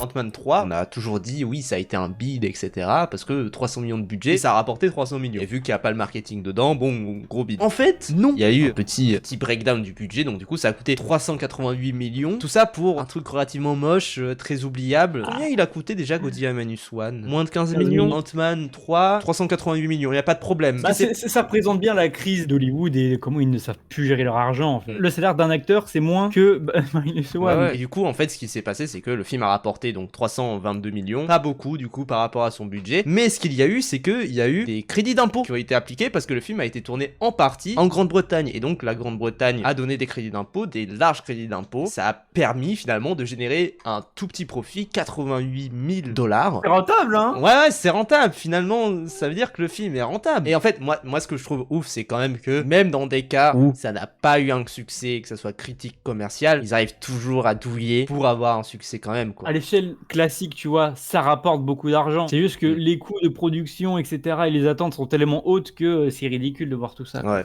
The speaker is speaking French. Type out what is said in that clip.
Ant-Man 3, on a toujours dit oui, ça a été un bid, etc. Parce que 300 millions de budget, ça a rapporté 300 millions. Et vu qu'il n'y a pas le marketing dedans, bon, gros bid. En fait, non. Il y a eu un petit breakdown du budget, donc du coup, ça a coûté 388 millions. Tout ça pour un truc relativement moche, très oubliable. Combien il a coûté déjà Godzilla Minus One? Moins de 15 millions. Ant-Man 3, 388 millions, il n'y a pas de problème. Bah, ça représente bien la crise d'Hollywood et comment ils ne savent plus gérer leur argent. En fait. Le salaire d'un acteur, c'est moins que Minus One. Ouais. Et du coup, en fait, ce qui s'est passé, c'est que le film a rapporté donc 322 millions. Pas beaucoup, du coup, par rapport à son budget. Mais ce qu'il y a eu, c'est qu'il y a eu des crédits d'impôt qui ont été appliqués parce que le film a été tourné en partie en Grande-Bretagne. Et donc, la Grande-Bretagne a donné des crédits d'impôt, des larges crédits d'impôt. Ça a permis finalement de générer un tout petit profit, 88 000 $. C'est rentable, hein? Ouais, c'est rentable. Finalement, ça veut dire que le film est rentable. Et en fait, moi, ce que je trouve ouf, c'est quand même que même dans des cas où ça n'a pas eu un succès, que ça soit critique, commercial, ils arrivent toujours à douiller pour avoir un succès quand même, quoi. À l'échelle classique, tu vois, ça rapporte beaucoup d'argent. C'est juste que les coûts de production, etc., et les attentes sont tellement hautes que c'est ridicule de voir tout ça. Ouais.